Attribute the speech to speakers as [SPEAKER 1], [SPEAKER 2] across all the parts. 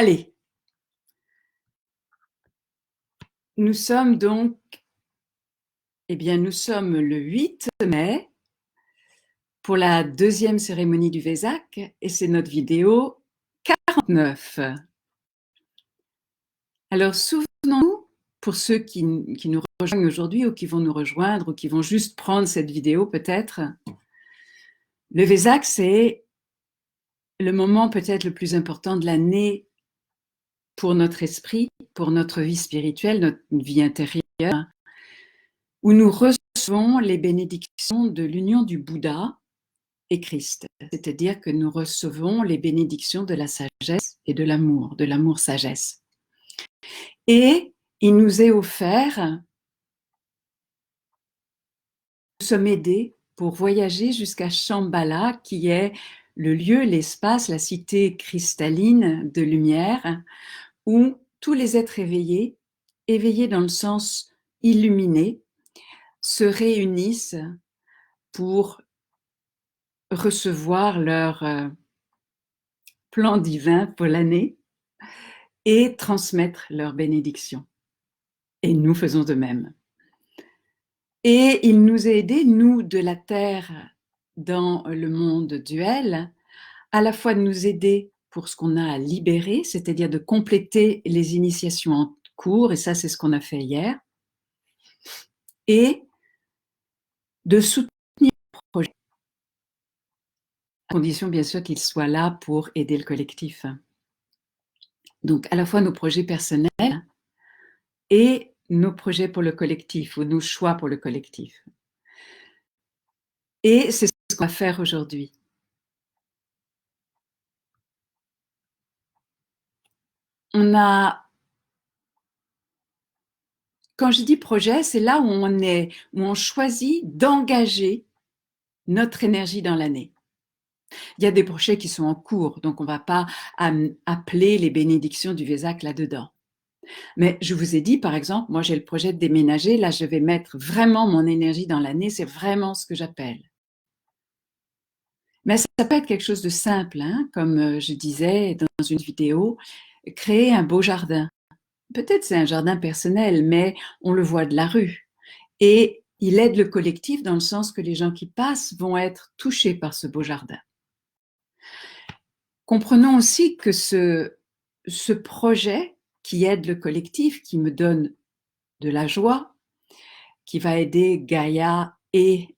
[SPEAKER 1] Allez, nous sommes donc, nous sommes le 8 mai pour la deuxième cérémonie du Vésac et c'est notre vidéo 49. Alors souvenons-nous, pour ceux qui nous rejoignent aujourd'hui ou qui vont nous rejoindre ou qui vont juste prendre cette vidéo peut-être, le Vésac c'est le moment peut-être le plus important de l'année pour notre esprit, pour notre vie spirituelle, notre vie intérieure, où nous recevons les bénédictions de l'union du Bouddha et Christ, c'est-à-dire que nous recevons les bénédictions de la sagesse et de l'amour-sagesse. Et il nous est offert, nous sommes aidés pour voyager jusqu'à Shambhala, qui est le lieu, l'espace, la cité cristalline de lumière, où tous les êtres éveillés, éveillés dans le sens illuminé, se réunissent pour recevoir leur plan divin pour l'année et transmettre leurs bénédictions. Et nous faisons de même. Et il nous a aidés, nous de la Terre, dans le monde duel, à la fois de nous aider pour ce qu'on a à libérer, c'est-à-dire de compléter les initiations en cours, et ça c'est ce qu'on a fait hier, et de soutenir le projet, à condition bien sûr qu'il soit là pour aider le collectif. Donc à la fois nos projets personnels et nos projets pour le collectif, ou nos choix pour le collectif. Et c'est ce qu'on va faire aujourd'hui. On a, quand je dis projet, c'est là où on choisit d'engager notre énergie dans l'année. Il y a des projets qui sont en cours, donc on ne va pas appeler les bénédictions du Vésac là-dedans. Mais je vous ai dit, par exemple, moi j'ai le projet de déménager, là je vais mettre vraiment mon énergie dans l'année, c'est vraiment ce que j'appelle. Mais ça peut être quelque chose de simple, hein, comme je disais dans une vidéo, créer un beau jardin. Peut-être c'est un jardin personnel, mais on le voit de la rue. Et il aide le collectif dans le sens que les gens qui passent vont être touchés par ce beau jardin. Comprenons aussi que ce projet qui aide le collectif, qui me donne de la joie, qui va aider Gaïa et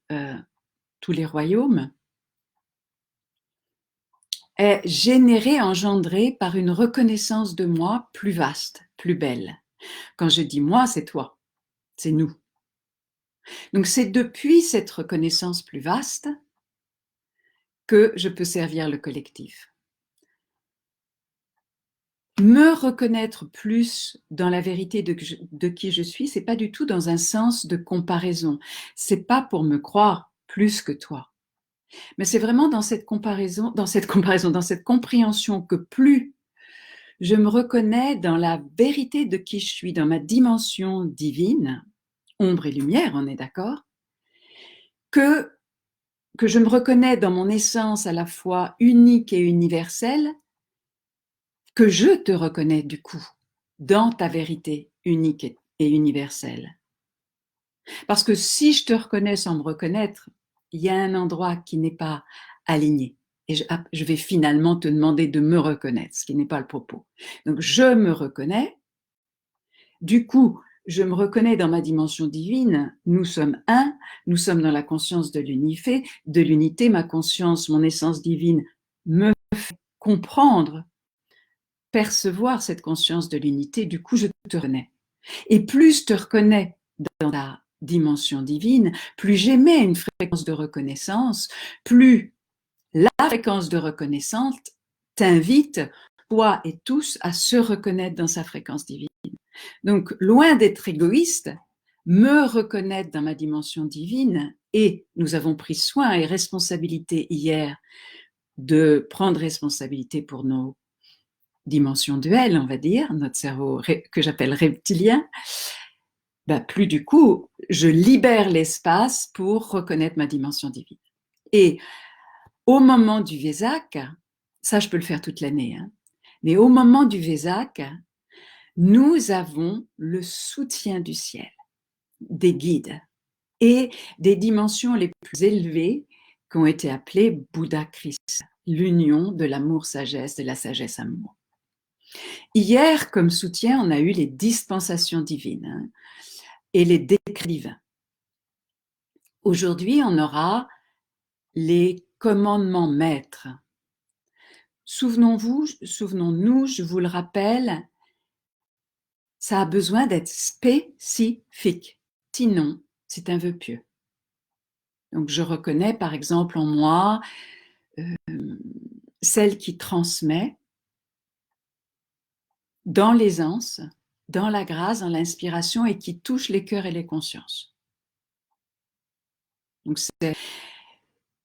[SPEAKER 1] tous les royaumes, est généré, engendré par une reconnaissance de moi plus vaste, plus belle. Quand je dis moi, c'est toi, c'est nous. Donc c'est depuis cette reconnaissance plus vaste que je peux servir le collectif. Me reconnaître plus dans la vérité de qui je suis, c'est pas du tout dans un sens de comparaison. C'est pas pour me croire plus que toi. Mais c'est vraiment dans cette comparaison, dans cette compréhension que plus je me reconnais dans la vérité de qui je suis, dans ma dimension divine, ombre et lumière, on est d'accord, que je me reconnais dans mon essence à la fois unique et universelle, que je te reconnais du coup dans ta vérité unique et universelle. Parce que si je te reconnais sans me reconnaître, il y a un endroit qui n'est pas aligné. Et je vais finalement te demander de me reconnaître, ce qui n'est pas le propos. Donc je me reconnais. Du coup, je me reconnais dans ma dimension divine. Nous sommes un, nous sommes dans la conscience de l'unité. Ma conscience, mon essence divine me fait comprendre, percevoir cette conscience de l'unité. Du coup, je te reconnais. Et plus je te reconnais dans ta dimension divine, plus j'émets une fréquence de reconnaissance, plus la fréquence de reconnaissance t'invite, toi et tous, à se reconnaître dans sa fréquence divine. Donc, loin d'être égoïste, me reconnaître dans ma dimension divine, et nous avons pris soin et responsabilité hier de prendre responsabilité pour nos dimensions duelles, on va dire, notre cerveau que j'appelle reptilien, plus du coup, je libère l'espace pour reconnaître ma dimension divine. Et au moment du Vésac, ça je peux le faire toute l'année, hein, Mais au moment du Vésac, nous avons le soutien du ciel, des guides et des dimensions les plus élevées qui ont été appelées Bouddha-Christ, l'union de l'amour-sagesse et la sagesse-amour. Hier, comme soutien, on a eu les dispensations divines et les décrets divins. Aujourd'hui, on aura les commandements maîtres. Souvenons-nous, je vous le rappelle, ça a besoin d'être spécifique. Sinon, c'est un vœu pieux. Donc, je reconnais par exemple en moi celle qui transmet dans l'aisance, dans la grâce, dans l'inspiration et qui touche les cœurs et les consciences. Donc,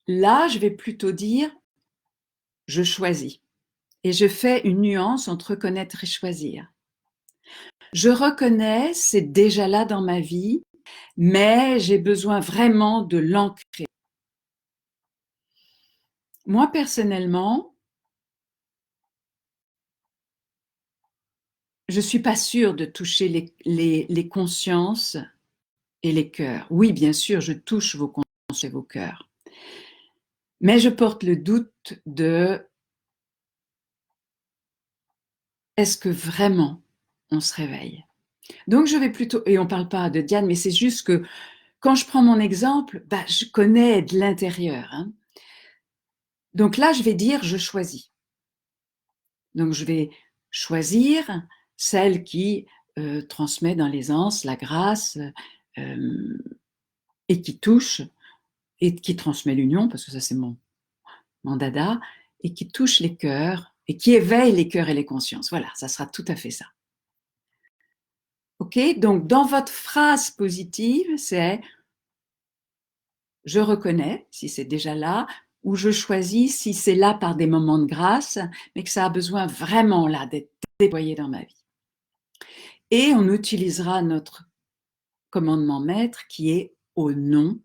[SPEAKER 1] là, je vais plutôt dire je choisis. Et je fais une nuance entre reconnaître et choisir. Je reconnais, c'est déjà là dans ma vie, mais j'ai besoin vraiment de l'ancrer. Moi, personnellement, je ne suis pas sûre de toucher les consciences et les cœurs. Oui, bien sûr, je touche vos consciences et vos cœurs. Mais je porte le doute de est-ce que vraiment on se réveille? Donc je vais plutôt, et on ne parle pas de Diane, mais c'est juste que quand je prends mon exemple, je connais de l'intérieur. Hein. Donc là, je vais dire je choisis. Donc je vais choisir celle qui transmet dans l'aisance la grâce et qui touche et qui transmet l'union, parce que ça c'est mon dada, et qui touche les cœurs et qui éveille les cœurs et les consciences. Voilà, ça sera tout à fait ça. Ok, donc dans votre phrase positive, c'est je reconnais si c'est déjà là, ou je choisis si c'est là par des moments de grâce, mais que ça a besoin vraiment là d'être déployé dans ma vie. Et on utilisera notre commandement maître qui est au nom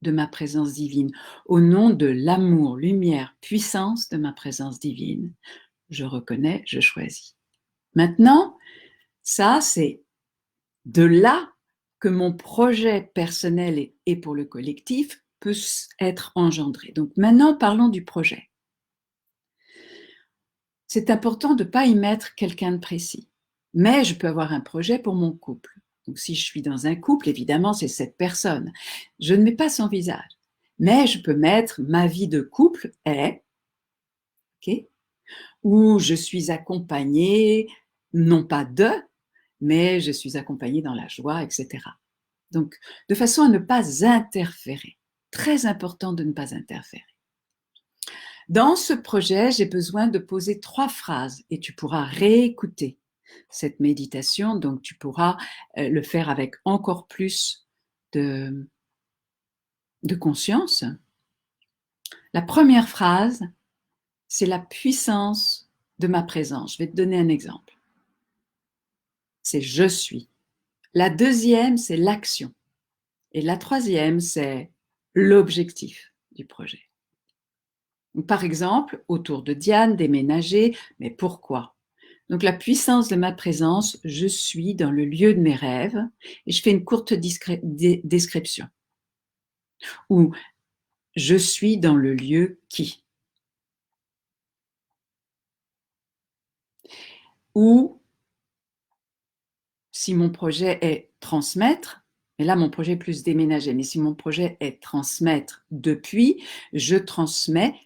[SPEAKER 1] de ma présence divine, au nom de l'amour, lumière, puissance de ma présence divine. Je reconnais, je choisis. Maintenant, ça c'est de là que mon projet personnel et pour le collectif peut être engendré. Donc maintenant, parlons du projet. C'est important de ne pas y mettre quelqu'un de précis. Mais je peux avoir un projet pour mon couple. Donc si je suis dans un couple, évidemment, c'est cette personne. Je ne mets pas son visage. Mais je peux mettre ma vie de couple est, okay, où je suis accompagnée, non pas de, mais je suis accompagnée dans la joie, etc. Donc, de façon à ne pas interférer. Très important de ne pas interférer. Dans ce projet, j'ai besoin de poser 3 phrases et tu pourras réécouter cette méditation, donc tu pourras le faire avec encore plus de conscience. La première phrase, c'est la puissance de ma présence. Je vais te donner un exemple. C'est je suis. La deuxième, c'est l'action. Et la troisième, c'est l'objectif du projet. Donc, par exemple, autour de Diane, déménager, mais pourquoi? Donc la puissance de ma présence, je suis dans le lieu de mes rêves et je fais une courte description. Ou je suis dans le lieu qui. Ou si mon projet est transmettre, et là mon projet est plus déménager, mais si mon projet est transmettre depuis, je transmets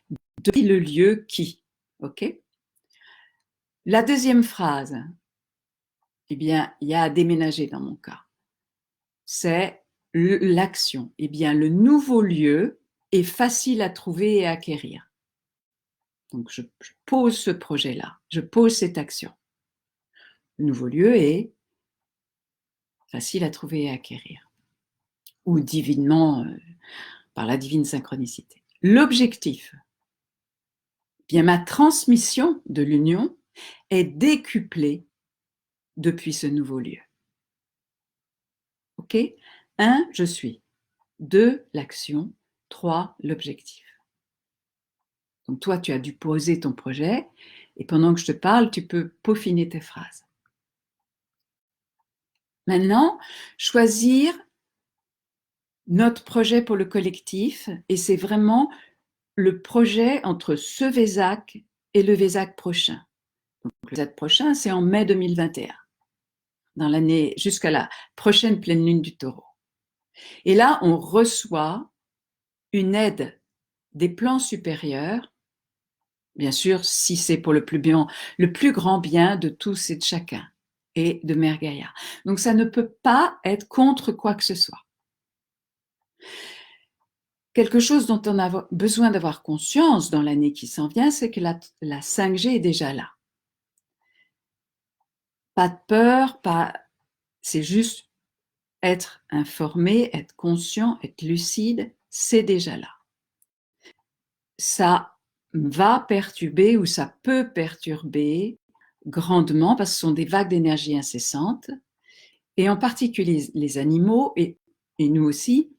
[SPEAKER 1] depuis le lieu qui. OK? La deuxième phrase, eh bien, il y a à déménager dans mon cas. C'est l'action. Eh bien, le nouveau lieu est facile à trouver et à acquérir. Donc, je pose ce projet-là, je pose cette action. Le nouveau lieu est facile à trouver et à acquérir. Ou divinement, par la divine synchronicité. L'objectif, eh bien, ma transmission de l'union est décuplée depuis ce nouveau lieu. OK? 1, je suis. 2, l'action. 3, l'objectif. Donc toi, tu as dû poser ton projet Et pendant que je te parle, tu peux peaufiner tes phrases. Maintenant, choisir notre projet pour le collectif, et c'est vraiment le projet entre ce Vésac et le Vésac prochain. Donc, le Vésac prochain, c'est en mai 2021, dans l'année jusqu'à la prochaine pleine lune du Taureau. Et là, on reçoit une aide des plans supérieurs, bien sûr, si c'est pour le plus grand bien de tous et de chacun, et de Mère Gaïa. Donc, ça ne peut pas être contre quoi que ce soit. Quelque chose dont on a besoin d'avoir conscience dans l'année qui s'en vient, c'est que la 5G est déjà là. Pas de peur, c'est juste être informé, être conscient, être lucide, c'est déjà là. Ça va perturber ou ça peut perturber grandement parce que ce sont des vagues d'énergie incessantes, et en particulier les animaux et nous aussi,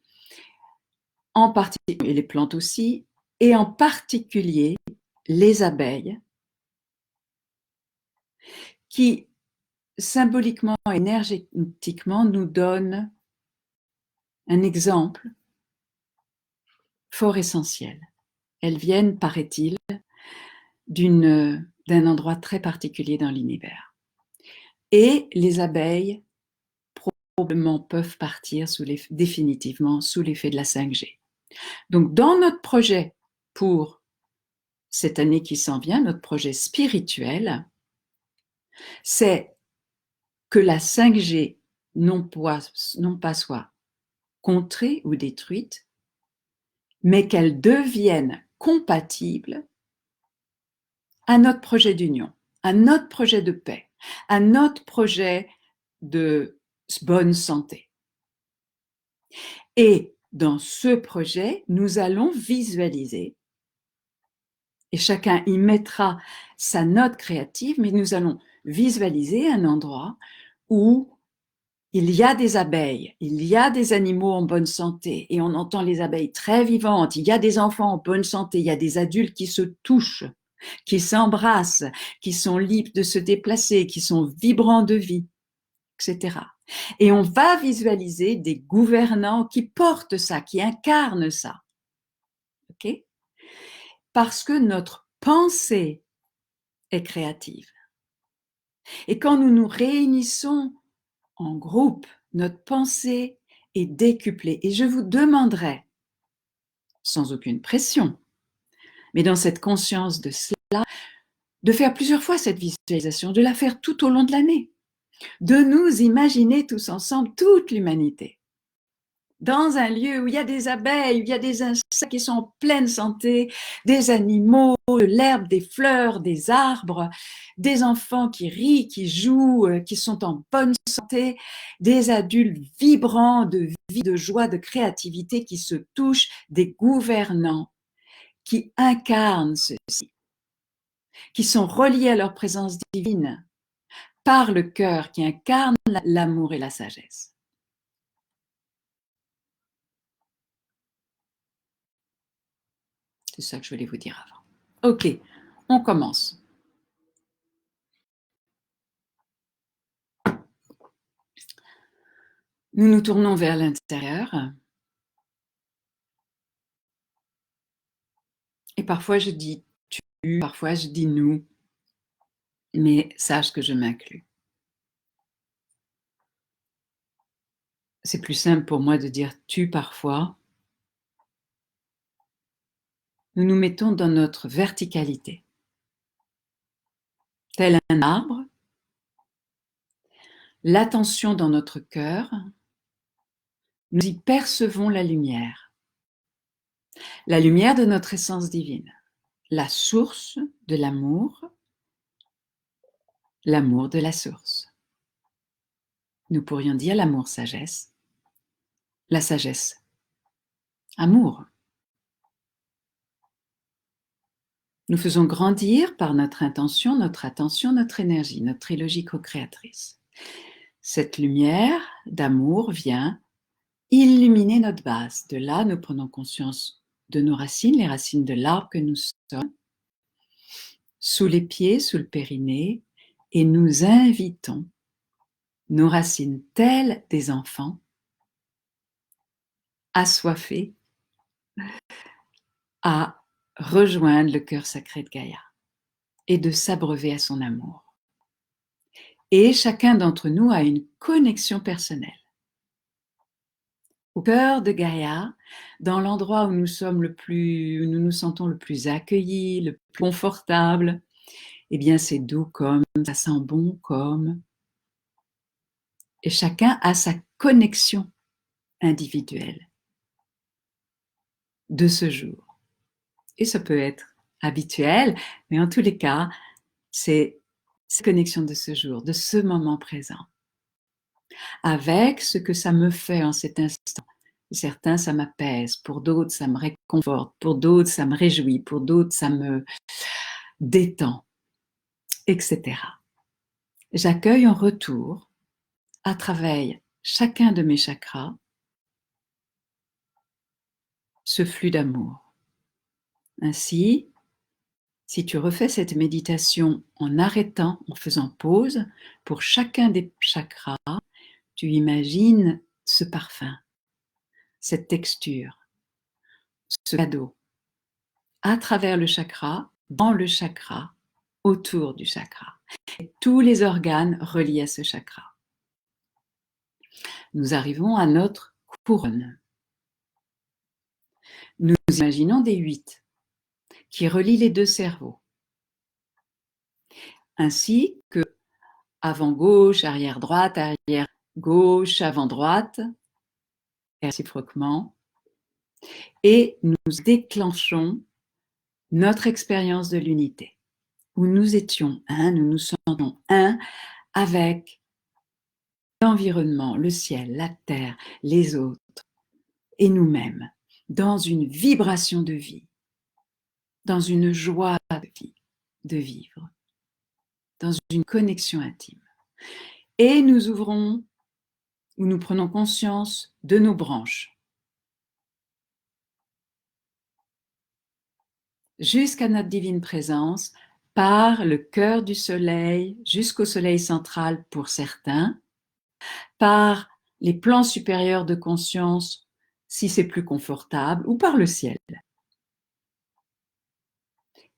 [SPEAKER 1] en particulier les plantes aussi, et en particulier les abeilles qui symboliquement, énergétiquement nous donnent un exemple fort essentiel. Elles viennent, paraît-il, d'un endroit très particulier dans l'univers. Et les abeilles probablement peuvent partir définitivement sous l'effet de la 5G. Donc, dans notre projet pour cette année qui s'en vient, notre projet spirituel, c'est que la 5G non pas soit contrée ou détruite, mais qu'elle devienne compatible à notre projet d'union, à notre projet de paix, à notre projet de bonne santé. Et dans ce projet, nous allons visualiser, et chacun y mettra sa note créative, mais nous allons visualiser un endroit où il y a des abeilles, il y a des animaux en bonne santé, et on entend les abeilles très vivantes, il y a des enfants en bonne santé, il y a des adultes qui se touchent, qui s'embrassent, qui sont libres de se déplacer, qui sont vibrants de vie, etc. Et on va visualiser des gouvernants qui portent ça, qui incarnent ça. OK? Parce que notre pensée est créative. Et quand nous nous réunissons en groupe, notre pensée est décuplée. Et je vous demanderai, sans aucune pression, mais dans cette conscience de cela, de faire plusieurs fois cette visualisation, de la faire tout au long de l'année, de nous imaginer tous ensemble, toute l'humanité, dans un lieu où il y a des abeilles, où il y a des insectes qui sont en pleine santé, des animaux, de l'herbe, des fleurs, des arbres, des enfants qui rient, qui jouent, qui sont en bonne santé, des adultes vibrants de vie, de joie, de créativité qui se touchent, des gouvernants qui incarnent ceci, qui sont reliés à leur présence divine par le cœur, qui incarne l'amour et la sagesse. C'est ça que je voulais vous dire avant. Ok, on commence. Nous nous tournons vers l'intérieur. Et parfois je dis tu, parfois je dis nous, mais sache que je m'inclus. C'est plus simple pour moi de dire tu parfois. Nous nous mettons dans notre verticalité. Tel un arbre, l'attention dans notre cœur, nous y percevons la lumière de notre essence divine, la source de l'amour de la source. Nous pourrions dire l'amour sagesse, la sagesse amour. Nous faisons grandir par notre intention, notre attention, notre énergie, notre trilogie co-créatrice. Cette lumière d'amour vient illuminer notre base. De là, nous prenons conscience de nos racines, les racines de l'arbre que nous sommes. sous les pieds, sous le périnée, et nous invitons nos racines telles des enfants, assoiffés, à rejoindre le cœur sacré de Gaïa et de s'abreuver à son amour. Et chacun d'entre nous a une connexion personnelle au cœur de Gaïa, dans l'endroit où nous sommes où nous nous sentons le plus accueillis, le plus confortable. Eh bien, c'est doux comme, ça sent bon comme. Et chacun a sa connexion individuelle de ce jour. Et ça peut être habituel, mais en tous les cas, c'est cette connexion de ce jour, de ce moment présent, avec ce que ça me fait en cet instant. Pour certains, ça m'apaise, pour d'autres, ça me réconforte, pour d'autres, ça me réjouit, pour d'autres, ça me détend, etc. J'accueille en retour, à travers chacun de mes chakras, ce flux d'amour. Ainsi, si tu refais cette méditation en arrêtant, en faisant pause, pour chacun des chakras, tu imagines ce parfum, cette texture, ce cadeau, à travers le chakra, dans le chakra, autour du chakra, et tous les organes reliés à ce chakra. Nous arrivons à notre couronne. Nous imaginons des 8 qui relient les deux cerveaux, ainsi que avant gauche, arrière droite, arrière gauche, avant droite, et réciproquement, et nous déclenchons notre expérience de l'unité, où nous étions un, nous nous sentons un avec l'environnement, le ciel, la terre, les autres et nous-mêmes, dans une vibration de vie, dans une joie de vie, de vivre, dans une connexion intime. Et nous ouvrons, ou nous prenons conscience de nos branches, jusqu'à notre divine présence, par le cœur du soleil, jusqu'au soleil central pour certains, par les plans supérieurs de conscience, si c'est plus confortable, ou par le ciel.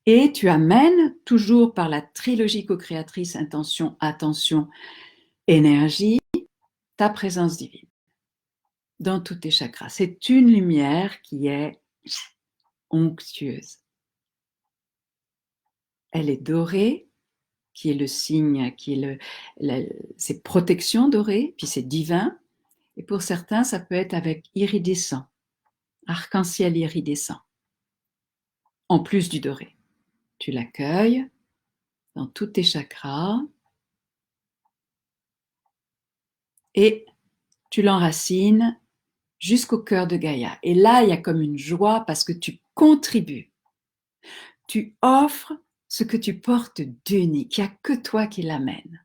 [SPEAKER 1] Et tu amènes, toujours par la trilogie co-créatrice intention, attention, énergie, ta présence divine dans tous tes chakras. C'est une lumière qui est onctueuse. Elle est dorée, qui est le signe, qui est c'est protection dorée, puis c'est divin. Et pour certains, ça peut être avec iridescent, arc-en-ciel iridescent, en plus du doré. Tu l'accueilles dans tous tes chakras et tu l'enracines jusqu'au cœur de Gaïa. Et là, il y a comme une joie parce que tu contribues. Tu offres ce que tu portes d'unique. Il n'y a que toi qui l'amène.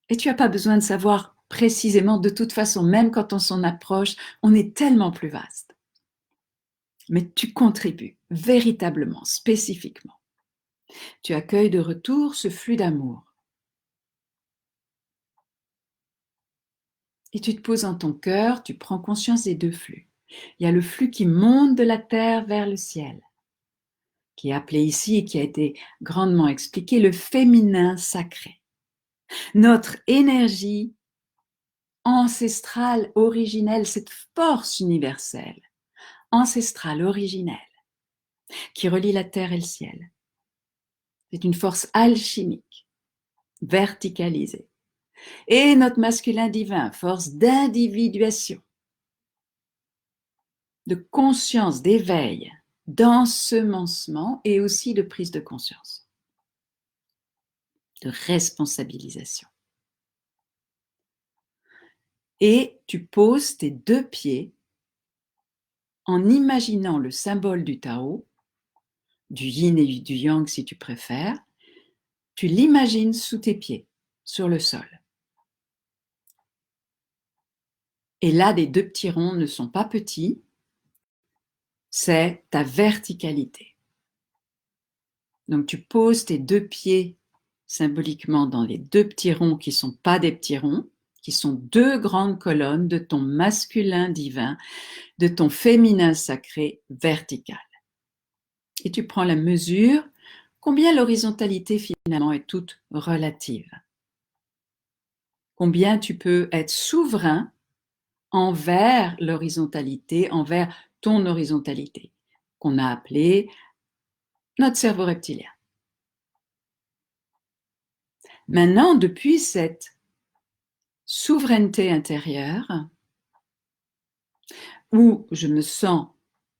[SPEAKER 1] Et tu n'as pas besoin de savoir précisément, de toute façon, même quand on s'en approche, on est tellement plus vaste. Mais tu contribues véritablement, spécifiquement. Tu accueilles de retour ce flux d'amour. Et tu te poses dans ton cœur, tu prends conscience des deux flux. Il y a le flux qui monte de la terre vers le ciel, qui est appelé ici et qui a été grandement expliqué, le féminin sacré. Notre énergie ancestrale, originelle, cette force universelle, ancestrale, originelle, qui relie la terre et le ciel. C'est une force alchimique, verticalisée. Et notre masculin divin, force d'individuation, de conscience, d'éveil, d'ensemencement et aussi de prise de conscience, de responsabilisation. Et tu poses tes deux pieds en imaginant le symbole du Tao, du yin et du yang si tu préfères, tu l'imagines sous tes pieds, sur le sol. Et là, les deux petits ronds ne sont pas petits, c'est ta verticalité. Donc tu poses tes 2 pieds symboliquement dans les 2 petits ronds qui ne sont pas des petits ronds, qui sont 2 grandes colonnes de ton masculin divin, de ton féminin sacré vertical. Et tu prends la mesure combien l'horizontalité finalement est toute relative. Combien tu peux être souverain envers l'horizontalité, envers ton horizontalité, qu'on a appelée notre cerveau reptilien. Maintenant, depuis cette souveraineté intérieure, où je me sens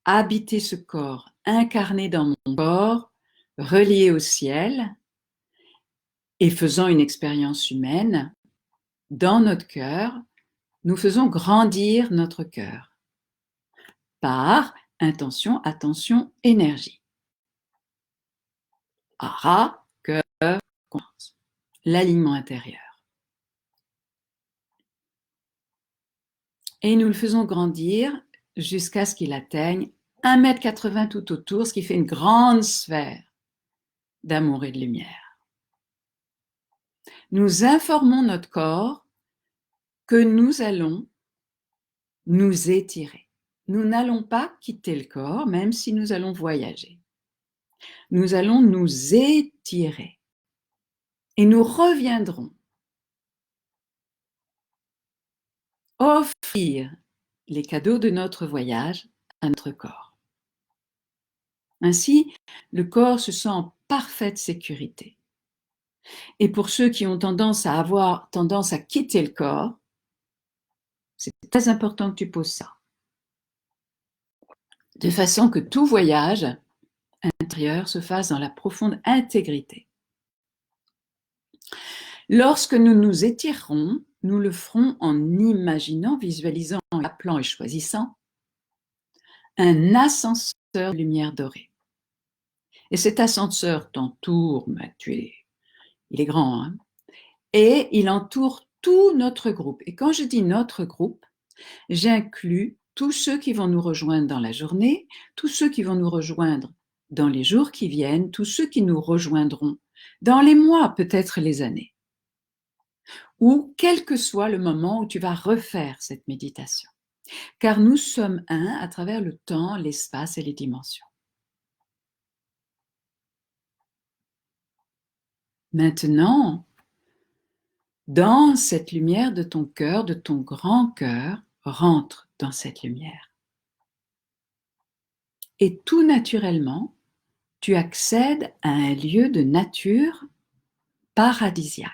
[SPEAKER 1] habiter ce corps, incarné dans mon corps, relié au ciel, et faisant une expérience humaine, dans notre cœur, nous faisons grandir notre cœur par intention, attention, énergie. Hara, cœur, conscience. L'alignement intérieur. Et nous le faisons grandir jusqu'à ce qu'il atteigne 1,80 m tout autour, ce qui fait une grande sphère d'amour et de lumière. Nous informons notre corps que nous allons nous étirer. Nous n'allons pas quitter le corps, même si nous allons voyager. Nous allons nous étirer. Et nous reviendrons offrir les cadeaux de notre voyage à notre corps. Ainsi, le corps se sent en parfaite sécurité. Et pour ceux qui ont tendance à avoir tendance à quitter le corps, c'est très important que tu poses ça. De façon que tout voyage intérieur se fasse dans la profonde intégrité. Lorsque nous nous étirerons, nous le ferons en imaginant, visualisant, appelant et choisissant un ascenseur de lumière dorée. Et cet ascenseur t'entoure, il est grand, hein, et il entoure tout notre groupe. Et quand je dis notre groupe, j'inclus tous ceux qui vont nous rejoindre dans la journée, tous ceux qui vont nous rejoindre dans les jours qui viennent, tous ceux qui nous rejoindront dans les mois, peut-être les années, ou quel que soit le moment où tu vas refaire cette méditation. Car nous sommes un à travers le temps, l'espace et les dimensions. Maintenant, dans cette lumière de ton cœur, de ton grand cœur, rentre dans cette lumière. Et tout naturellement, tu accèdes à un lieu de nature paradisiaque.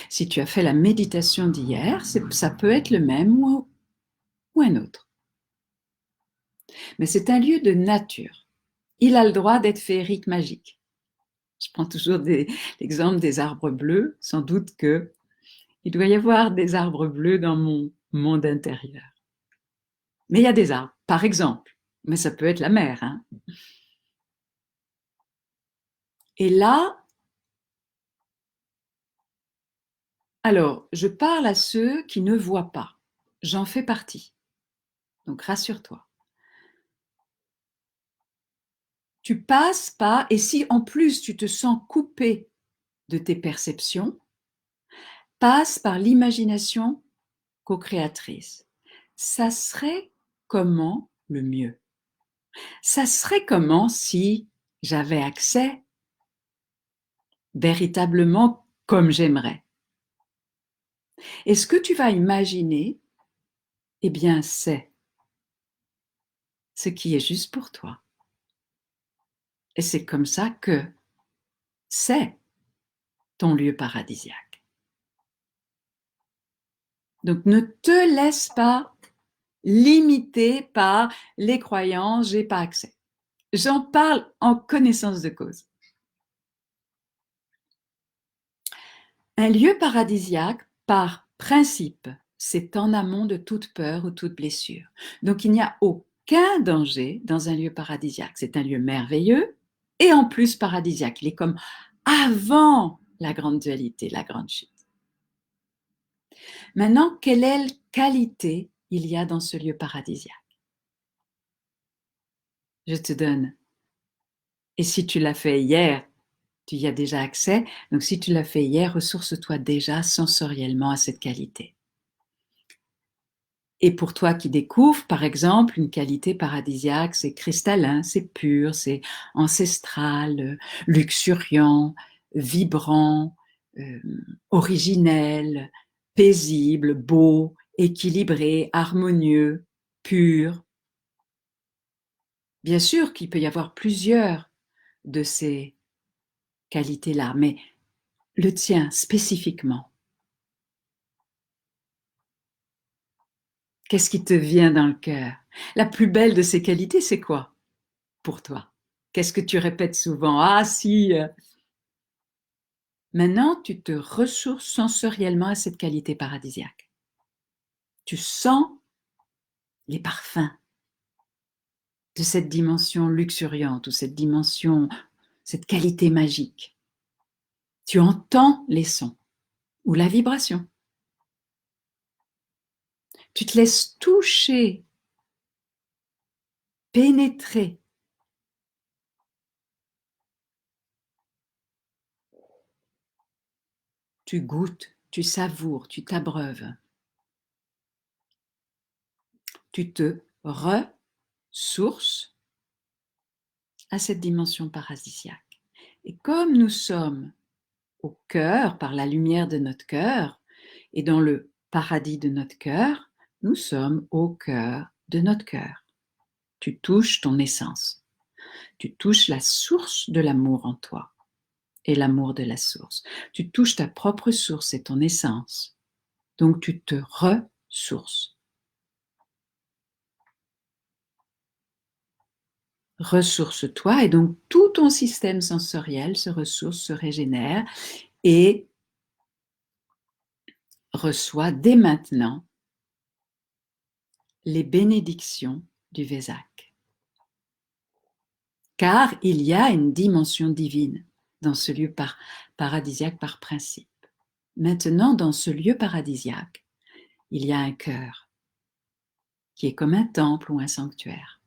[SPEAKER 1] Si tu as fait la méditation d'hier, ça peut être le même ou un autre. Mais c'est un lieu de nature. Il a le droit d'être féerique, magique. Je prends toujours l'exemple des arbres bleus. Sans doute qu'il doit y avoir des arbres bleus dans mon monde intérieur. Mais il y a des arbres, par exemple. Mais ça peut être la mer. Hein. Et là, alors, je parle à ceux qui ne voient pas. J'en fais partie. Donc, rassure-toi. Tu passes pas, et si en plus tu te sens coupé de tes perceptions, passe par l'imagination co-créatrice. Ça serait comment le mieux? Ça serait comment si j'avais accès véritablement comme j'aimerais? Et ce que tu vas imaginer, eh bien, c'est ce qui est juste pour toi. Et c'est comme ça que c'est ton lieu paradisiaque. Donc, ne te laisse pas limiter par les croyances, j'ai pas accès. J'en parle en connaissance de cause. Un lieu paradisiaque, par principe, c'est en amont de toute peur ou toute blessure. Donc, il n'y a aucun danger dans un lieu paradisiaque. C'est un lieu merveilleux et en plus paradisiaque. Il est comme avant la grande dualité, la grande chute. Maintenant, quelle qualité il y a dans ce lieu paradisiaque? Je te donne Et si tu l'as fait hier, tu y as déjà accès. Donc si tu l'as fait hier, ressource-toi déjà sensoriellement à cette qualité. Et pour toi qui découvres, par exemple, une qualité paradisiaque, c'est cristallin, c'est pur, c'est ancestral, luxuriant, vibrant, euh, originel, paisible, beau, équilibré, harmonieux, pur. Bien sûr qu'il peut y avoir plusieurs de ces qualités-là, mais le tien spécifiquement, qu'est-ce qui te vient dans le cœur? La plus belle de ces qualités, c'est quoi pour toi? Qu'est-ce que tu répètes souvent? Ah si. Maintenant, tu te ressources sensoriellement à cette qualité paradisiaque. Tu sens les parfums de cette dimension luxuriante ou cette dimension, cette qualité magique. Tu entends les sons ou la vibration. Tu te laisses toucher, pénétrer. Tu goûtes, tu savoures, tu t'abreuves. Tu te ressources à cette dimension paradisiaque. Et comme nous sommes au cœur, par la lumière de notre cœur, et dans le paradis de notre cœur, nous sommes au cœur de notre cœur. Tu touches ton essence. Tu touches la source de l'amour en toi et l'amour de la source. Tu touches ta propre source et ton essence. Donc tu te ressources. Ressource-toi et donc tout ton système sensoriel se ressource, se régénère et reçoit dès maintenant les bénédictions du Vésac. Car il y a une dimension divine dans ce lieu paradisiaque par principe. Maintenant, dans ce lieu paradisiaque, il y a un cœur qui est comme un temple ou un sanctuaire.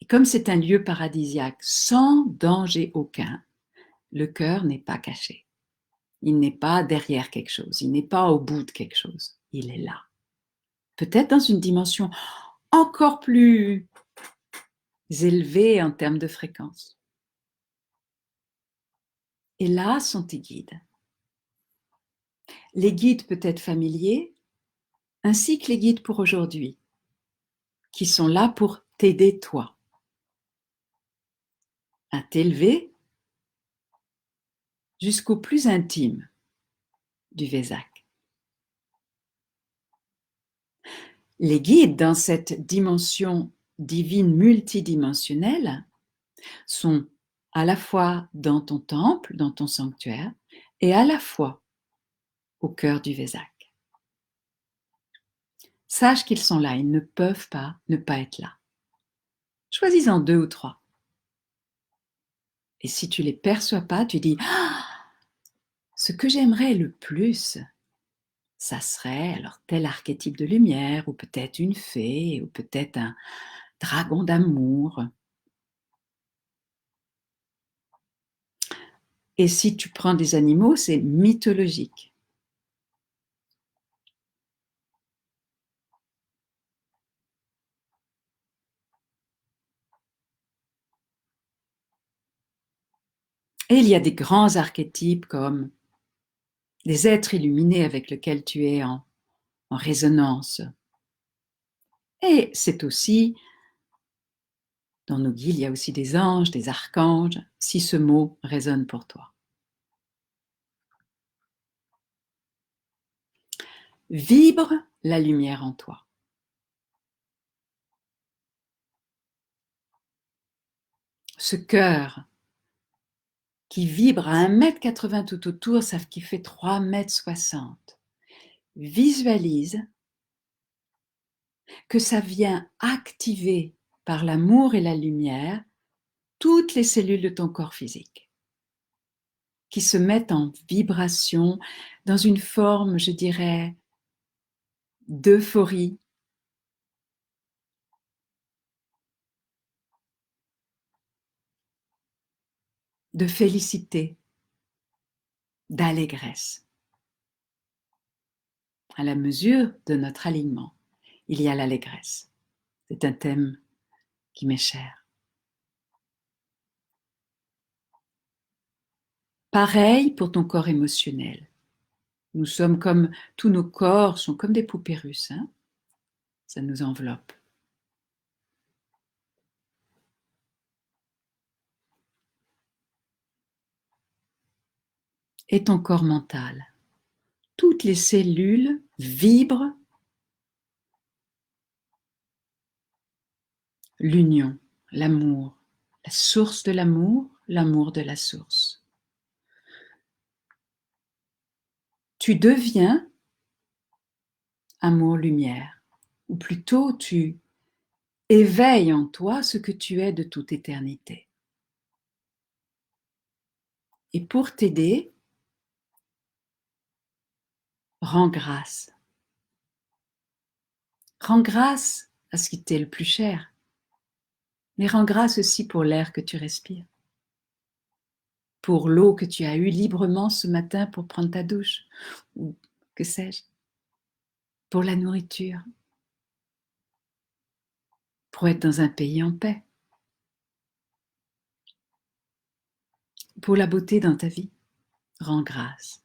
[SPEAKER 1] Et comme c'est un lieu paradisiaque sans danger aucun, le cœur n'est pas caché. Il n'est pas derrière quelque chose, il n'est pas au bout de quelque chose, il est là. Peut-être dans une dimension encore plus élevée en termes de fréquence. Et là sont tes guides. Les guides peut-être familiers, ainsi que les guides pour aujourd'hui, qui sont là pour t'aider toi à t'élever jusqu'au plus intime du Vésac. Les guides dans cette dimension divine multidimensionnelle sont à la fois dans ton temple, dans ton sanctuaire, et à la fois au cœur du Vésac. Sache qu'ils sont là, ils ne peuvent pas ne pas être là. Choisis-en 2 ou 3. Et si tu les perçois pas, tu dis ah, ce que j'aimerais le plus, ça serait alors tel archétype de lumière, ou peut-être une fée, ou peut-être un dragon d'amour. Et si tu prends des animaux, c'est mythologique. Et il y a des grands archétypes comme des êtres illuminés avec lesquels tu es en résonance. Et c'est aussi, dans nos guides, il y a aussi des anges, des archanges, si ce mot résonne pour toi. Vibre la lumière en toi. Ce cœur qui vibre à 1,80 m tout autour, ça qui fait 3,60 m. Visualise que ça vient activer par l'amour et la lumière toutes les cellules de ton corps physique qui se mettent en vibration dans une forme, je dirais, d'euphorie, de félicité, d'allégresse. À la mesure de notre alignement, il y a l'allégresse. C'est un thème qui m'est cher. Pareil pour ton corps émotionnel. Nous sommes comme, tous nos corps sont comme des poupées russes, hein? Ça nous enveloppe. Et ton corps mental. Toutes les cellules vibrent l'union, l'amour, la source de l'amour, l'amour de la source. Tu deviens amour-lumière, ou plutôt tu éveilles en toi ce que tu es de toute éternité. Et pour t'aider, rends grâce. Rends grâce à ce qui t'est le plus cher, mais rends grâce aussi pour l'air que tu respires, pour l'eau que tu as eue librement ce matin pour prendre ta douche, ou que sais-je, pour la nourriture, pour être dans un pays en paix, pour la beauté dans ta vie. Rends grâce.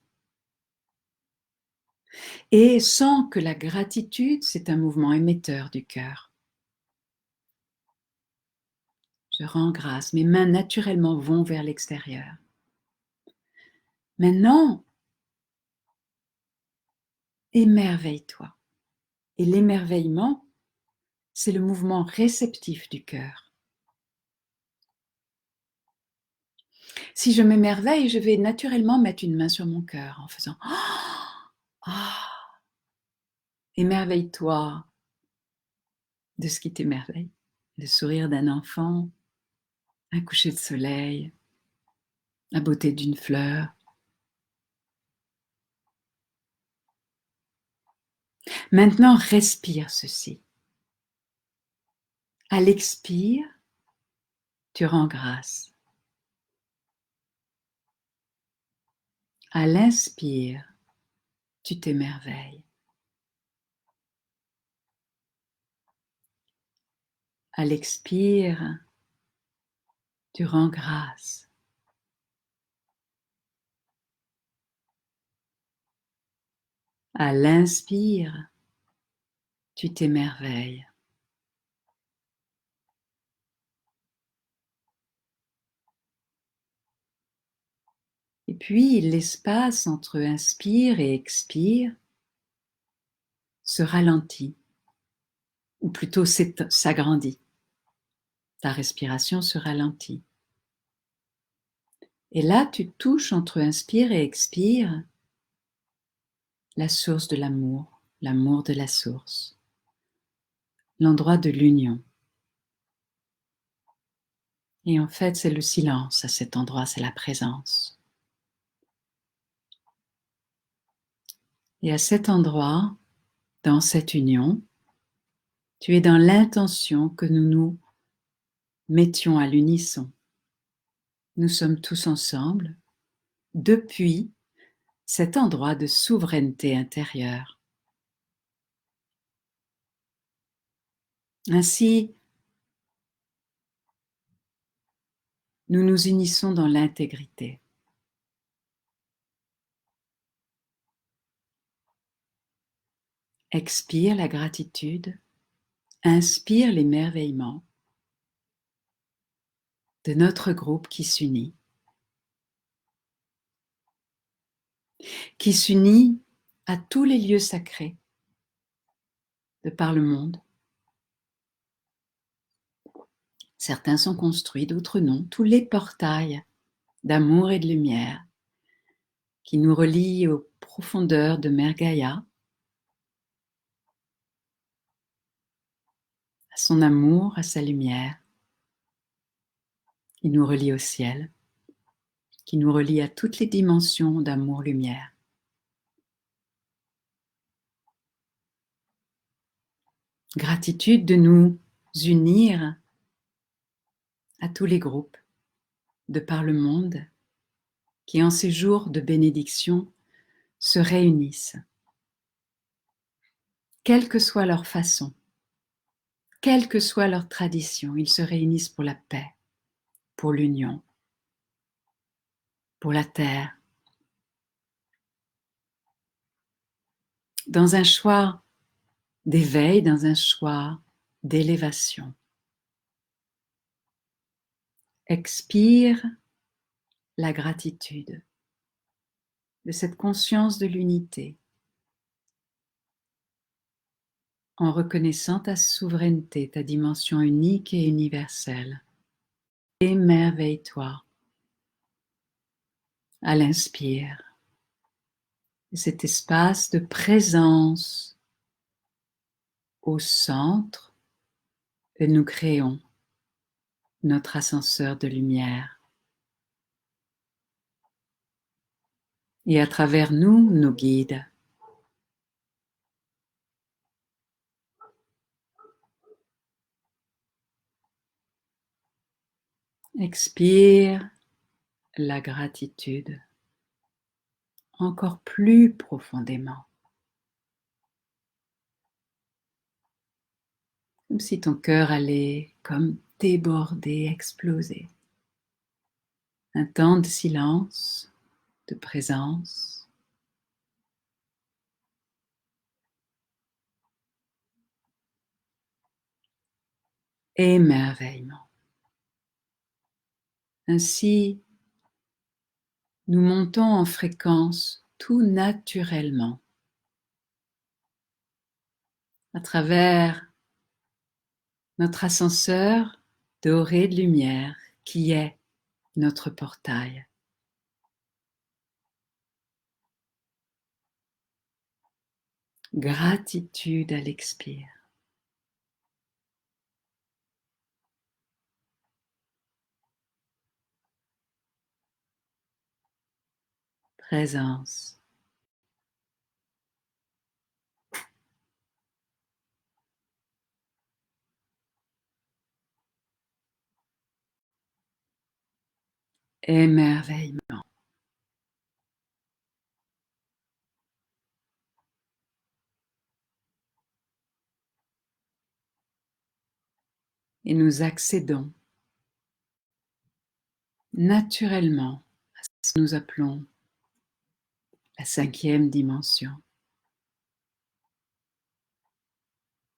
[SPEAKER 1] Et sens que la gratitude, c'est un mouvement émetteur du cœur. Je rends grâce, mes mains naturellement vont vers l'extérieur. Maintenant, émerveille-toi. Et l'émerveillement, c'est le mouvement réceptif du cœur. Si je m'émerveille, je vais naturellement mettre une main sur mon cœur en faisant « Ah !» Émerveille-toi de ce qui t'émerveille. Le sourire d'un enfant, un coucher de soleil, la beauté d'une fleur. Maintenant, respire ceci. À l'expire, tu rends grâce. À l'inspire, tu t'émerveilles. À l'expire, tu rends grâce. À l'inspire, tu t'émerveilles. Et puis, l'espace entre inspire et expire se ralentit, ou plutôt s'agrandit. Ta respiration se ralentit. Et là, tu touches entre inspire et expire la source de l'amour de la source, l'endroit de l'union. Et en fait, c'est le silence à cet endroit, c'est la présence. Et à cet endroit, dans cette union, tu es dans l'intention que nous nous mettions à l'unisson. Nous sommes tous ensemble depuis cet endroit de souveraineté intérieure. Ainsi, nous nous unissons dans l'intégrité. Expire la gratitude, inspire l'émerveillement de notre groupe qui s'unit à tous les lieux sacrés de par le monde. Certains sont construits, d'autres non. Tous les portails d'amour et de lumière qui nous relient aux profondeurs de Mère Gaïa, à son amour, à sa lumière, qui nous relie au ciel, qui nous relie à toutes les dimensions d'amour-lumière. Gratitude de nous unir à tous les groupes de par le monde qui, en ces jours de bénédiction, se réunissent, quelle que soit leur façon, quelle que soit leur tradition, ils se réunissent pour la paix, pour l'union, pour la terre, dans un choix d'éveil, dans un choix d'élévation. Expire la gratitude de cette conscience de l'unité en reconnaissant ta souveraineté, ta dimension unique et universelle. Émerveille-toi à l'inspire, cet espace de présence au centre et nous créons notre ascenseur de lumière. Et à travers nous, nos guides. Expire la gratitude encore plus profondément. Comme si ton cœur allait comme déborder, exploser. Un temps de silence, de présence. Émerveillement. Ainsi, nous montons en fréquence tout naturellement à travers notre ascenseur doré de lumière qui est notre portail. Gratitude à l'expire. Présence. Émerveillement. Et nous accédons naturellement à ce que nous appelons la 5e dimension.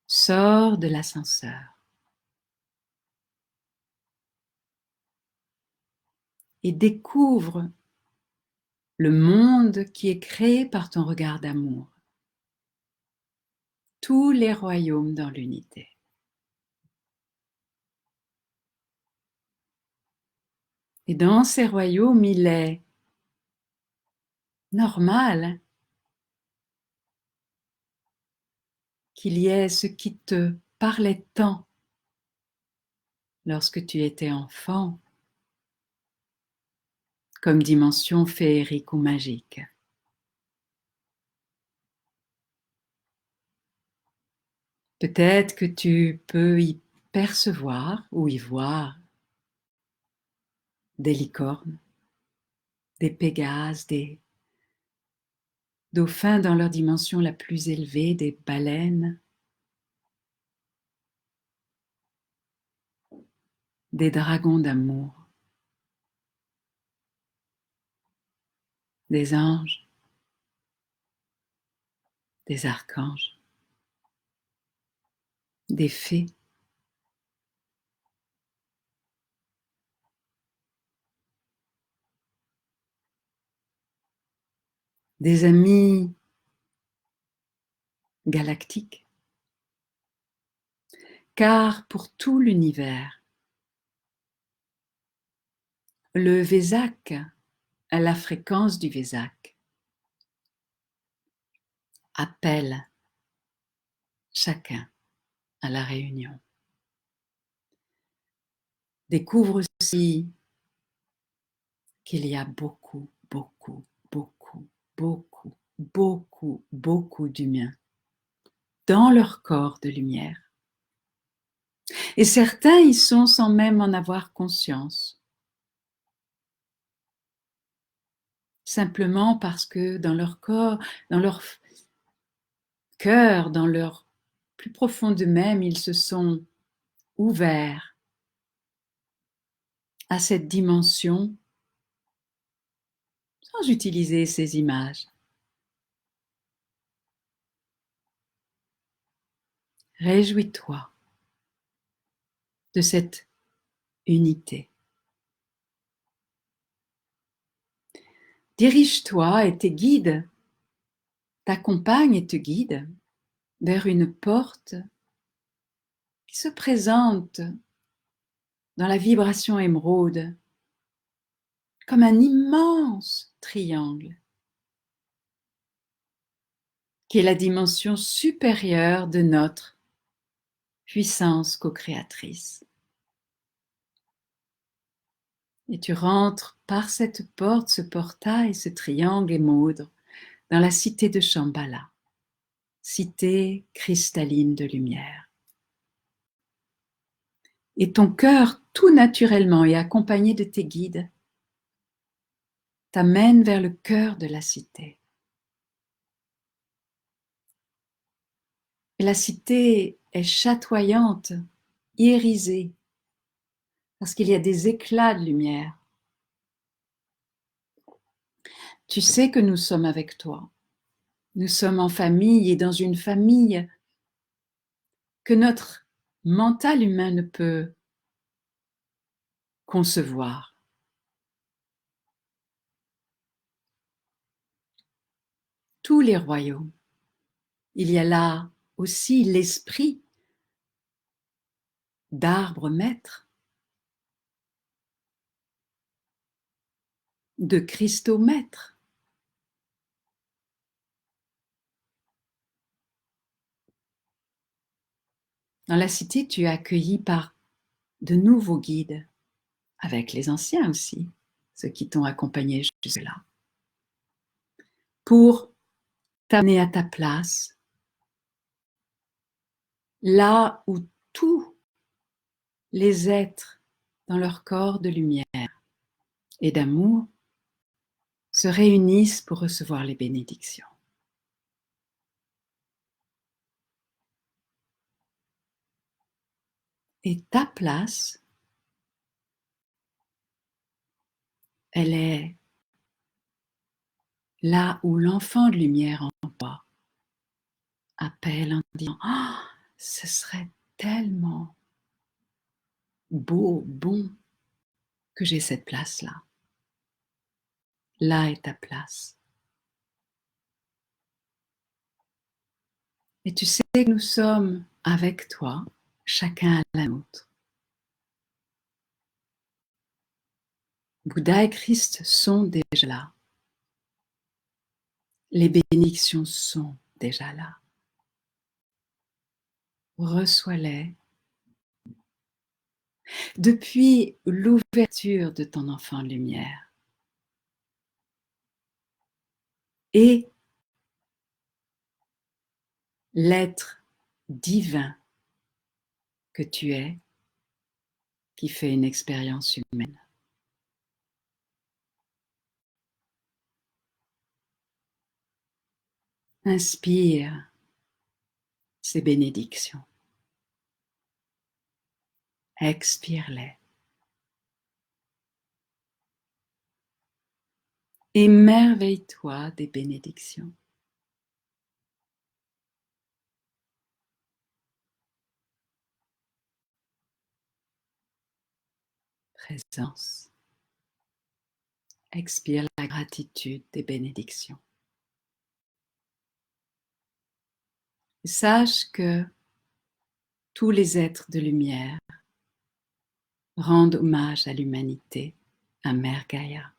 [SPEAKER 1] Sors de l'ascenseur et découvre le monde qui est créé par ton regard d'amour. Tous les royaumes dans l'unité. Et dans ces royaumes, il est normal qu'il y ait ce qui te parlait tant lorsque tu étais enfant, comme dimension féerique ou magique. Peut-être que tu peux y percevoir ou y voir des licornes, des pégases, des dauphins dans leur dimension la plus élevée, des baleines, des dragons d'amour, des anges, des archanges, des fées, des amis galactiques. Car pour tout l'univers, le Vésac, à la fréquence du Vésac, appelle chacun à la réunion. Découvre aussi qu'il y a beaucoup, beaucoup, beaucoup, beaucoup, beaucoup, beaucoup d'humains dans leur corps de lumière. Et certains y sont sans même en avoir conscience. simplement parce que dans leur corps, dans leur cœur, dans leur plus profond d'eux-mêmes, ils se sont ouverts à cette dimension sans utiliser ces images. Réjouis-toi de cette unité. Dirige-toi et tes guides t'accompagnent et te guident vers une porte qui se présente dans la vibration émeraude comme un immense triangle qui est la dimension supérieure de notre puissance co-créatrice. Et tu rentres par cette porte, ce portail, ce triangle émeraude dans la cité de Shambhala, cité cristalline de lumière. Et ton cœur, tout naturellement et accompagné de tes guides, t'amène vers le cœur de la cité. Et la cité est chatoyante, irisée, parce qu'il y a des éclats de lumière. Tu sais que nous sommes avec toi. Nous sommes en famille et dans une famille que notre mental humain ne peut concevoir. Tous les royaumes. Il y a là aussi l'esprit d'arbre maître, de cristaux maîtres. Dans la cité, tu es accueilli par de nouveaux guides, avec les anciens aussi, ceux qui t'ont accompagné jusque-là, pour t'amener à ta place, là où tous les êtres dans leur corps de lumière et d'amour se réunissent pour recevoir les bénédictions. Et ta place, elle est là où l'enfant de lumière en toi appelle en disant « Oh, ce serait tellement beau, bon que j'ai cette place-là. Là est ta place. » Et tu sais que nous sommes avec toi, chacun à la nôtre. Bouddha et Christ sont déjà là. Les bénédictions sont déjà là. Reçois-les depuis l'ouverture de ton enfant de lumière. Et l'être divin que tu es qui fait une expérience humaine. Inspire ces bénédictions. Expire-les. Émerveille-toi des bénédictions. Présence. Expire la gratitude des bénédictions. Sache que tous les êtres de lumière rendent hommage à l'humanité, à Mère Gaïa.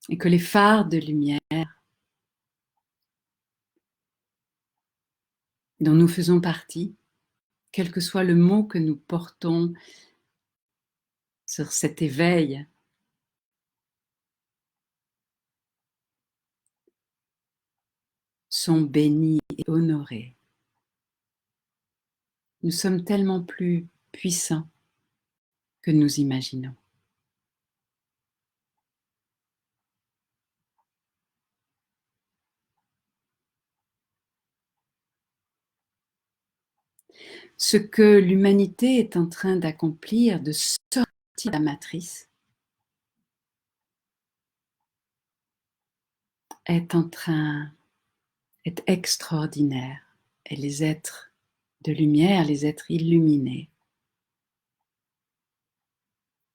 [SPEAKER 1] Et que les phares de lumière dont nous faisons partie, quel que soit le mot que nous portons sur cet éveil, sont bénis et honorés. Nous sommes tellement plus puissants que nous imaginons. ce que l'humanité est en train d'accomplir, de sortir de la matrice, est extraordinaire. Et les êtres de lumière, les êtres illuminés,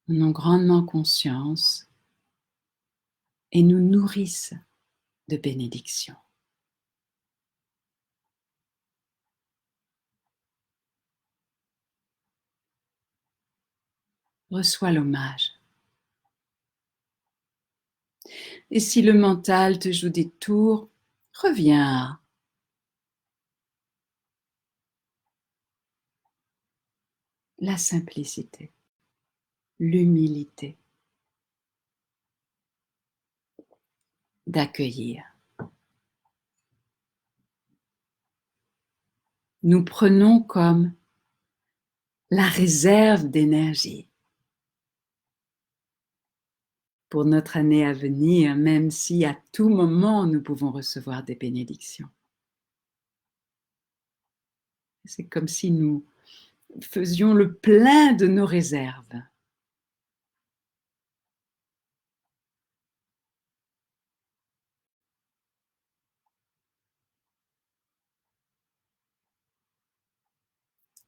[SPEAKER 1] en ont grandement conscience et nous nourrissent de bénédictions. Reçois l'hommage. Et si le mental te joue des tours, reviens à la simplicité, l'humilité, d'accueillir. Nous prenons comme la réserve d'énergie pour notre année à venir, même si à tout moment nous pouvons recevoir des bénédictions. C'est comme si nous faisions le plein de nos réserves.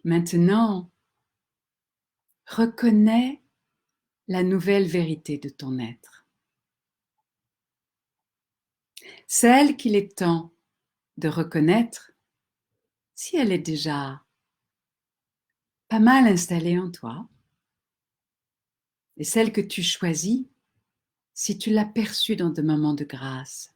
[SPEAKER 1] Maintenant, reconnais la nouvelle vérité de ton être, celle qu'il est temps de reconnaître si elle est déjà pas mal installée en toi, et celle que tu choisis si tu l'as perçue dans des moments de grâce.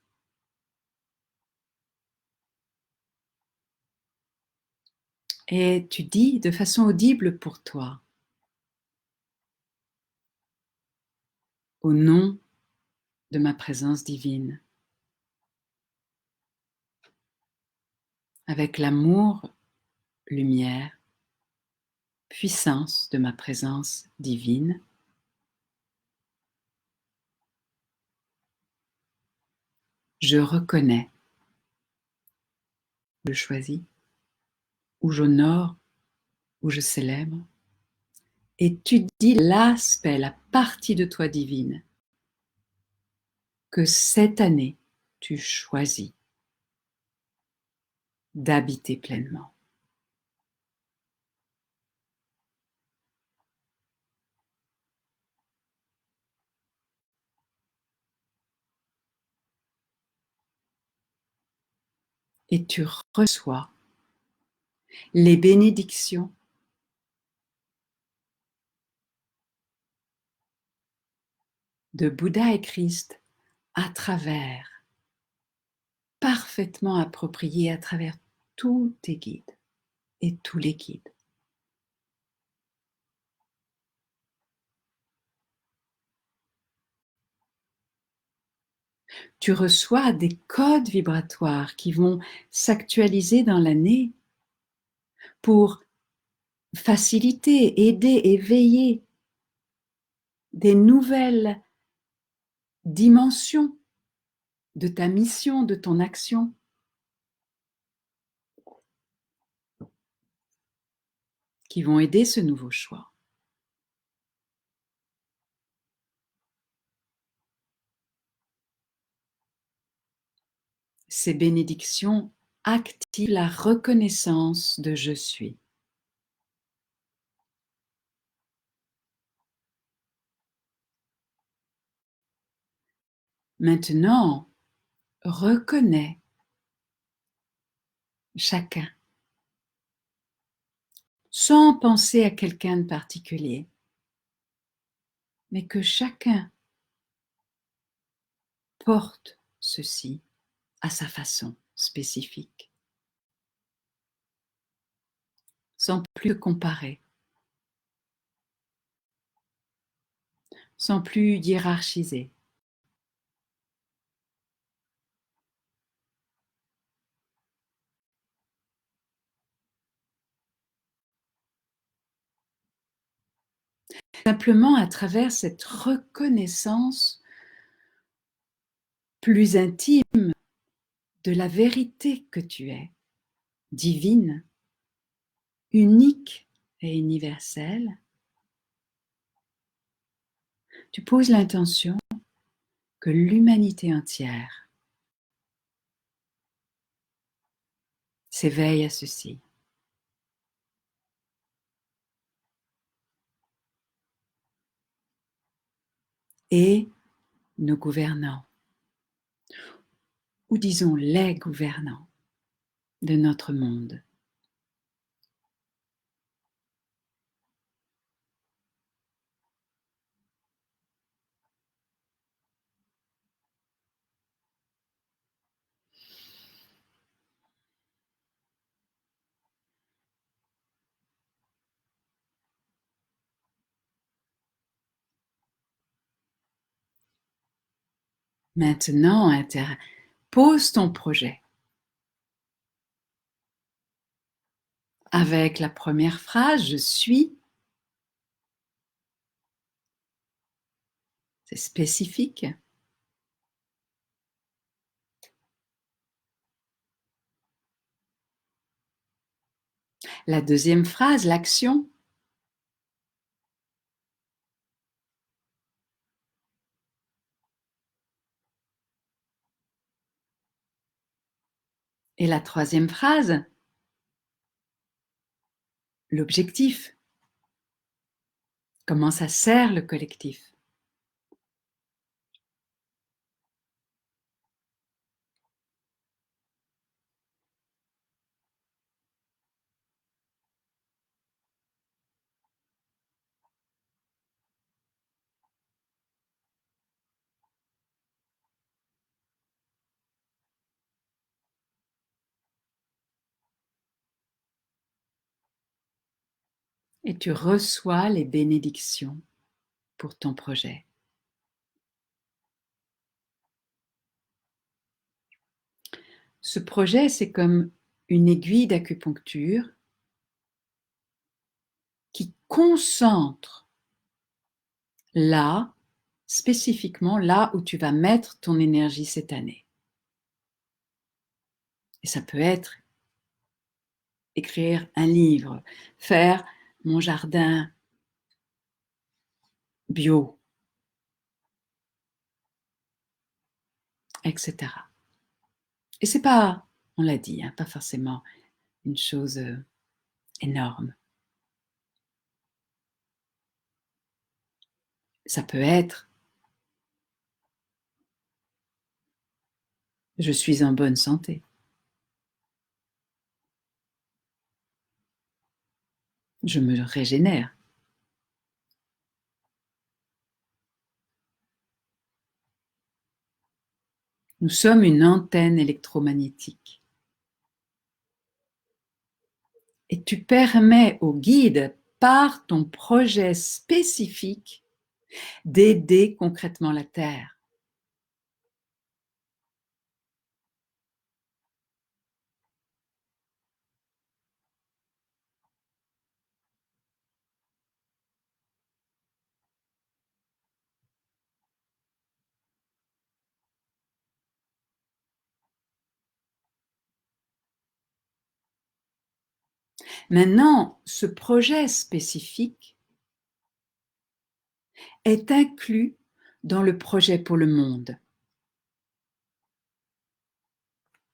[SPEAKER 1] Et tu dis de façon audible pour toi, au nom de ma présence divine, avec l'amour, lumière, puissance de ma présence divine, je reconnais, je choisis, ou j'honore, ou je célèbre, et tu dis l'aspect, la partie de toi divine, que cette année, tu choisis d'habiter pleinement. Et tu reçois les bénédictions de Bouddha et Christ à travers, parfaitement appropriées à travers tous tes guides et tous les guides. Tu reçois des codes vibratoires qui vont s'actualiser dans l'année pour faciliter, aider, éveiller des nouvelles dimensions de ta mission, de ton action. Qui vont aider ce nouveau choix. Ces bénédictions activent la reconnaissance de je suis. Maintenant, reconnais chacun, sans penser à quelqu'un de particulier, mais que chacun porte ceci à sa façon spécifique, sans plus te comparer, sans plus hiérarchiser. Simplement à travers cette reconnaissance plus intime de la vérité que tu es, divine, unique et universel, tu poses l'intention que l'humanité entière s'éveille à ceci. Et nos gouvernants, ou disons les gouvernants de notre monde, maintenant pose ton projet avec la première phrase, je suis, c'est spécifique. La deuxième phrase, l'action, et la troisième phrase, l'objectif. Comment ça sert le collectif? Et tu reçois les bénédictions pour ton projet. Ce projet, c'est comme une aiguille d'acupuncture qui concentre là, spécifiquement là où tu vas mettre ton énergie cette année. Et ça peut être écrire un livre, faire mon jardin bio, etc. Et c'est pas, on l'a dit, hein, pas forcément une chose énorme. Ça peut être je suis en bonne santé. Je me régénère. Nous sommes une antenne électromagnétique. Et tu permets au guide, par ton projet spécifique, d'aider concrètement la Terre. Maintenant, ce projet spécifique est inclus dans le projet pour le monde.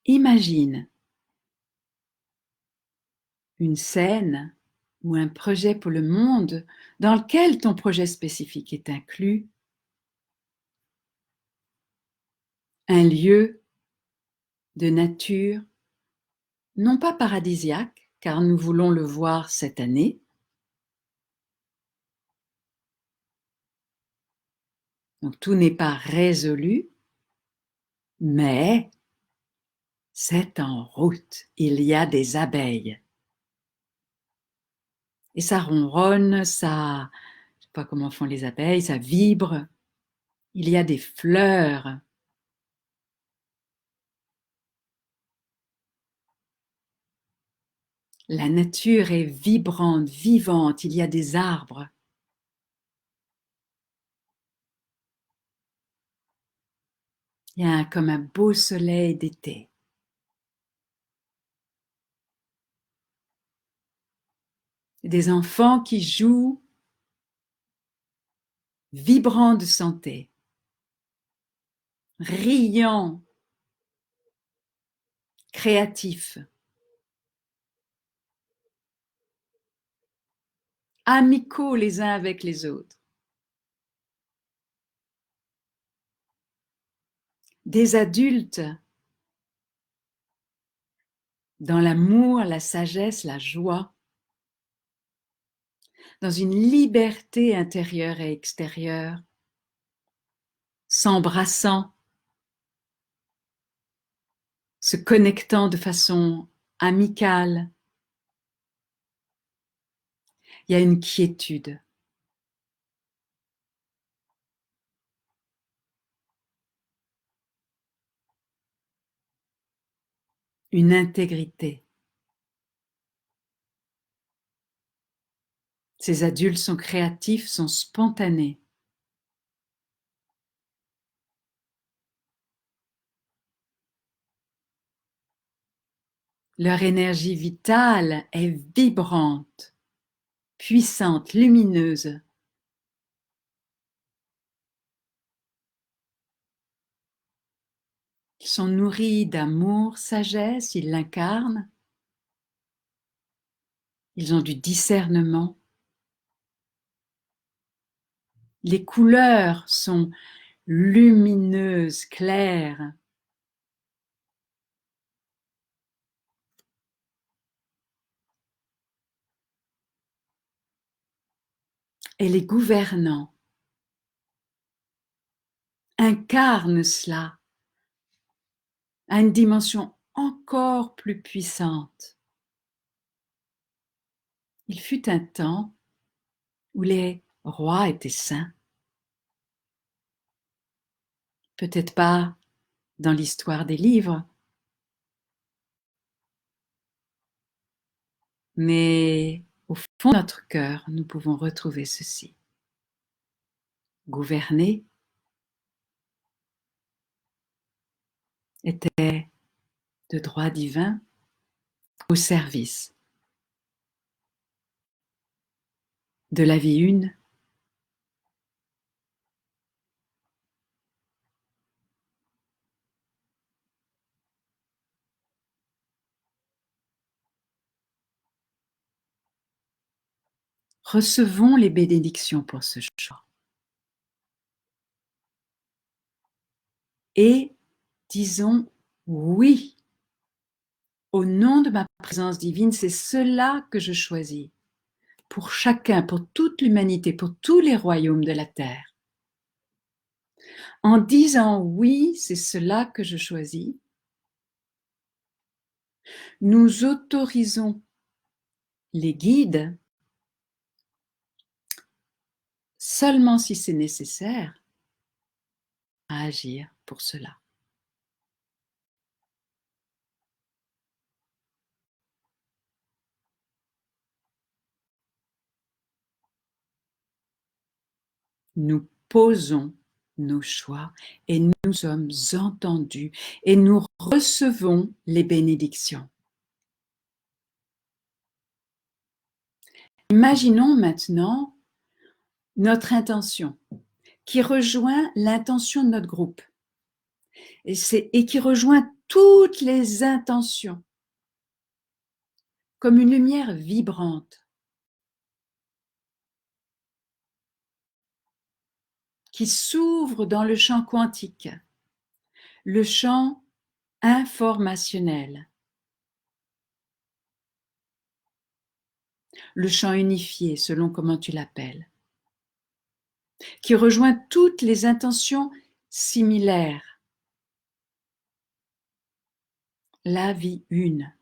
[SPEAKER 1] Imagine une scène ou un projet pour le monde dans lequel ton projet spécifique est inclus, un lieu de nature, non pas paradisiaque, car nous voulons le voir cette année. Donc tout n'est pas résolu, mais c'est en route. Il y a des abeilles. Et ça ronronne, ça, je ne sais pas comment font les abeilles, ça vibre. Il y a des fleurs. La nature est vibrante, vivante. Il y a des arbres. Il y a comme un beau soleil d'été. des enfants qui jouent, vibrants de santé, riants, créatifs, amicaux les uns avec les autres. Des adultes dans l'amour, la sagesse, la joie, dans une liberté intérieure et extérieure, s'embrassant, se connectant de façon amicale. Il y a une quiétude. Une intégrité. Ces adultes sont créatifs, sont spontanés. Leur énergie vitale est vibrante, puissante, lumineuse. Ils sont nourris d'amour, sagesse, ils l'incarnent. Ils ont du discernement. Les couleurs sont lumineuses, claires. Et les gouvernants incarnent cela à une dimension encore plus puissante. Il fut un temps où les rois étaient saints. Peut-être pas dans l'histoire des livres, mais au fond de notre cœur, nous pouvons retrouver ceci. Gouverner était de droit divin au service de la vie une, recevons les bénédictions pour ce choix. Et disons oui. Au nom de ma présence divine, c'est cela que je choisis. Pour chacun, pour toute l'humanité, pour tous les royaumes de la terre. En disant oui, c'est cela que je choisis, nous autorisons les guides, seulement si c'est nécessaire, à agir pour cela. Nous posons nos choix et nous sommes entendus et nous recevons les bénédictions. Imaginons maintenant notre intention qui rejoint l'intention de notre groupe et qui rejoint toutes les intentions comme une lumière vibrante qui s'ouvre dans le champ quantique, le champ informationnel, le champ unifié selon comment tu l'appelles, qui rejoint toutes les intentions similaires. La vie une.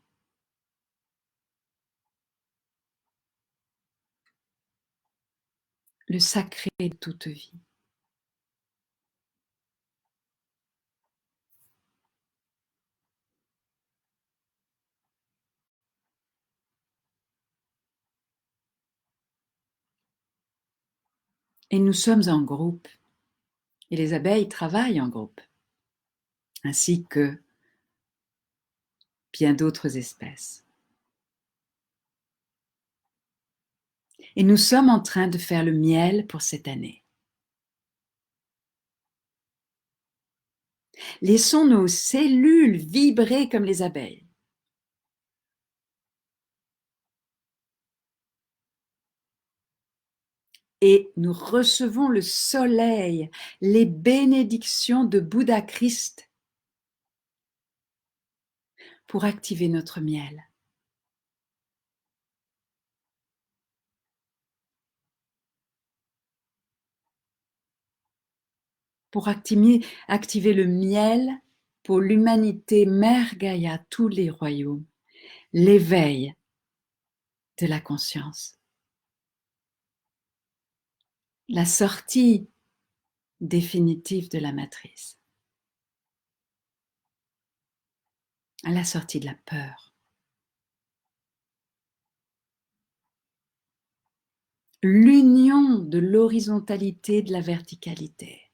[SPEAKER 1] Le sacré de toute vie. Et nous sommes en groupe. Et les abeilles travaillent en groupe, ainsi que bien d'autres espèces. Et nous sommes en train de faire le miel pour cette année. Laissons nos cellules vibrer comme les abeilles. Et nous recevons le soleil, les bénédictions de Bouddha Christ pour activer notre miel. Pour activer le miel pour l'humanité, Mère Gaïa, tous les royaumes, l'éveil de la conscience, la sortie définitive de la matrice, à la sortie de la peur, l'union de l'horizontalité de la verticalité.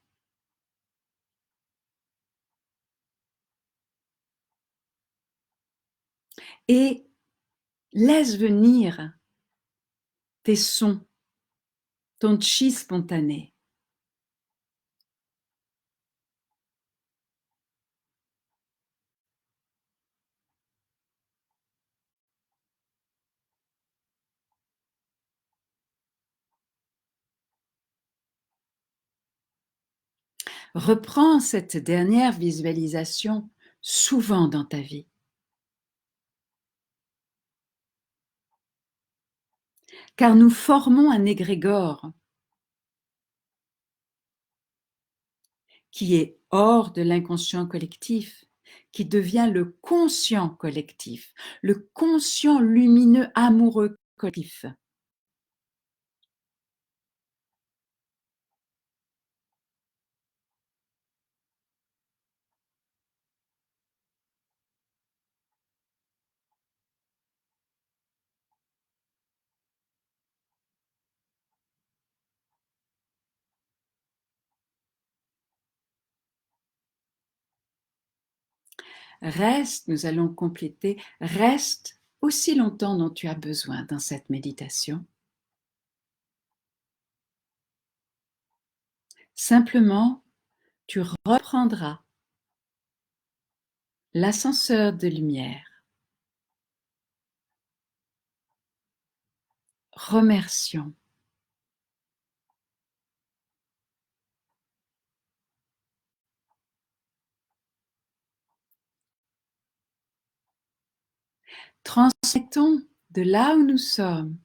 [SPEAKER 1] Et laisse venir tes sons, ton chi spontané. Reprends cette dernière visualisation souvent dans ta vie. Car nous formons un égrégore qui est hors de l'inconscient collectif, qui devient le conscient collectif, le conscient lumineux amoureux collectif. Reste, nous allons compléter, reste aussi longtemps dont tu as besoin dans cette méditation. Simplement, tu reprendras l'ascenseur de lumière. Remercions. Transmettons de là où nous sommes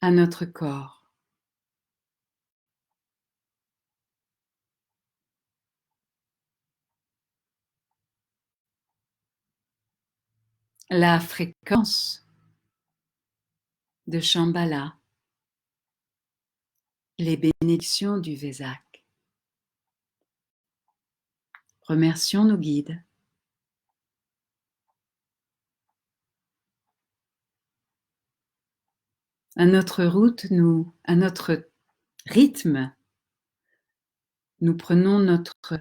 [SPEAKER 1] à notre corps. La fréquence de Shambhala, les bénédictions du Vésak. Remercions nos guides. À notre route, à notre rythme, nous prenons notre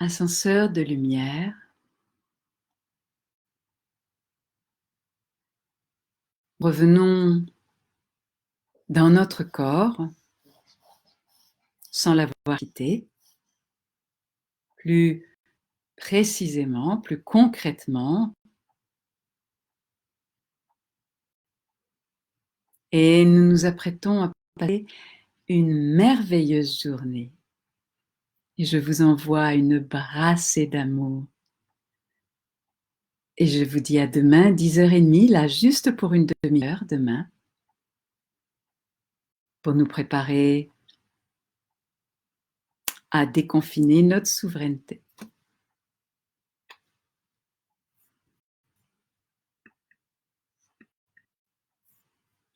[SPEAKER 1] ascenseur de lumière. Revenons dans notre corps sans l'avoir quitté, plus précisément, plus concrètement. Et nous nous apprêtons à passer une merveilleuse journée. Et je vous envoie une brassée d'amour. Et je vous dis à demain, 10h30, là, juste pour une demi-heure demain, pour nous préparer à déconfiner notre souveraineté.